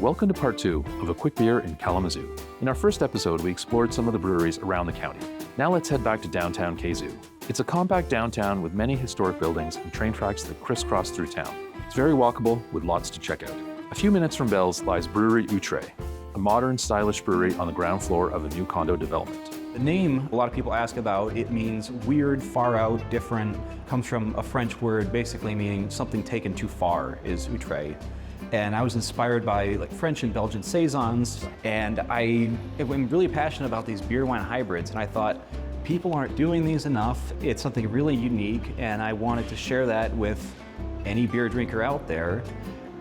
Welcome to part 2 of A Quick Beer in Kalamazoo. In our first episode, we explored some of the breweries around the county. Now let's head back to downtown Kazoo. It's a compact downtown with many historic buildings and train tracks that crisscross through town. It's very walkable with lots to check out. A few minutes from Bell's lies Brewery Outré, a modern, stylish brewery on the ground floor of a new condo development. The name a lot of people ask about, it means weird, far out, different, comes from a French word basically meaning something taken too far is outré. And I was inspired by French and Belgian saisons, and I'm really passionate about these beer wine hybrids, and I thought people aren't doing these enough. It's something really unique, and I wanted to share that with any beer drinker out there.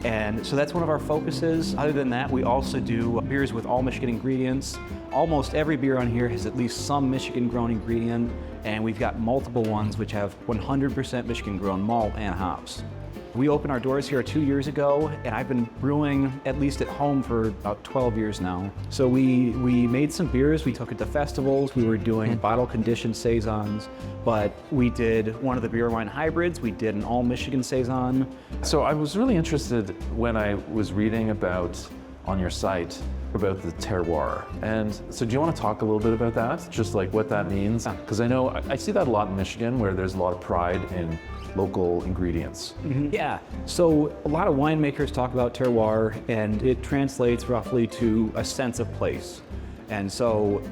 And so that's one of our focuses. Other than that, we also do beers with all Michigan ingredients. Almost every beer on here has at least some Michigan-grown ingredient, and we've got multiple ones which have 100% Michigan-grown malt and hops. We opened our doors here 2 years ago, and I've been brewing at least at home for about 12 years now. So we made some beers, we took it to festivals, we were doing bottle-conditioned saisons, but we did one of the beer wine hybrids, we did an all-Michigan saison. So I was really interested when I was reading about, on your site, about the terroir. And so do you want to talk a little bit about that? Just like what that means? Because I know, I see that a lot in Michigan where there's a lot of pride in local ingredients. Yeah, so a lot of winemakers talk about terroir, and it translates roughly to a sense of place. And so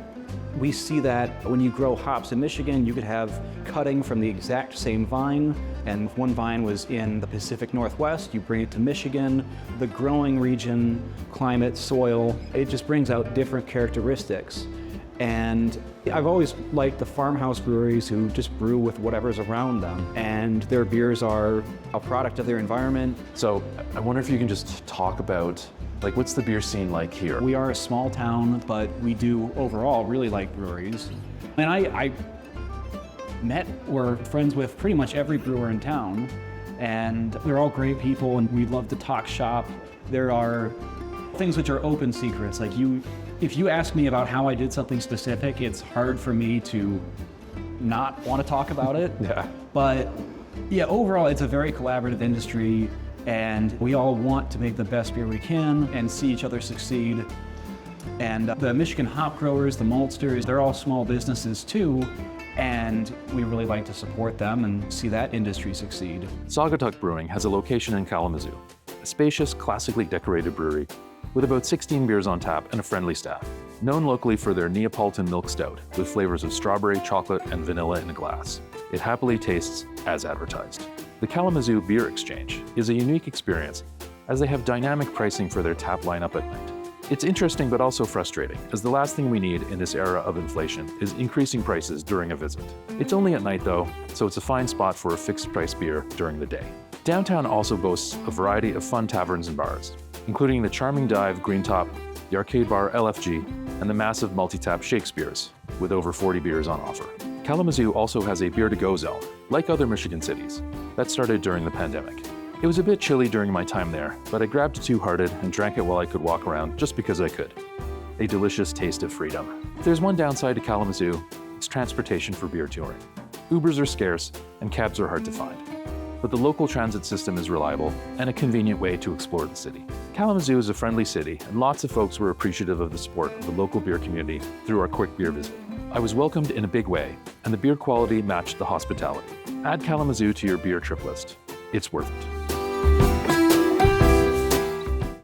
we see that when you grow hops in Michigan, you could have cutting from the exact same vine, and if one vine was in the Pacific Northwest, you bring it to Michigan, the growing region, climate, soil, it just brings out different characteristics. And I've always liked the farmhouse breweries who just brew with whatever's around them, and their beers are a product of their environment. So I wonder if you can just talk about, what's the beer scene like here? We are a small town, but we do overall really like breweries. And I met or friends with pretty much every brewer in town, and they're all great people, and we love to talk shop. There are things which are open secrets, if you ask me about how I did something specific, it's hard for me to not want to talk about it. Yeah. But yeah, overall, it's a very collaborative industry, and we all want to make the best beer we can and see each other succeed. And the Michigan hop growers, the maltsters, they're all small businesses too, and we really like to support them and see that industry succeed. Saugatuck Brewing has a location in Kalamazoo, a spacious, classically decorated brewery with about 16 beers on tap and a friendly staff. Known locally for their Neapolitan milk stout with flavors of strawberry, chocolate, and vanilla in a glass. It happily tastes as advertised. The Kalamazoo Beer Exchange is a unique experience as they have dynamic pricing for their tap lineup at night. It's interesting but also frustrating, as the last thing we need in this era of inflation is increasing prices during a visit. It's only at night though, so it's a fine spot for a fixed price beer during the day. Downtown also boasts a variety of fun taverns and bars, including the charming dive Green Top, the arcade bar LFG, and the massive multi-tap Shakespeare's, with over 40 beers on offer. Kalamazoo also has a beer-to-go zone, like other Michigan cities, that started during the pandemic. It was a bit chilly during my time there, but I grabbed a Two-Hearted and drank it while I could walk around just because I could. A delicious taste of freedom. If there's one downside to Kalamazoo, it's transportation for beer touring. Ubers are scarce and cabs are hard to find. But the local transit system is reliable and a convenient way to explore the city. Kalamazoo is a friendly city, and lots of folks were appreciative of the support of the local beer community through our quick beer visit. I was welcomed in a big way, and the beer quality matched the hospitality. Add Kalamazoo to your beer trip list. It's worth it.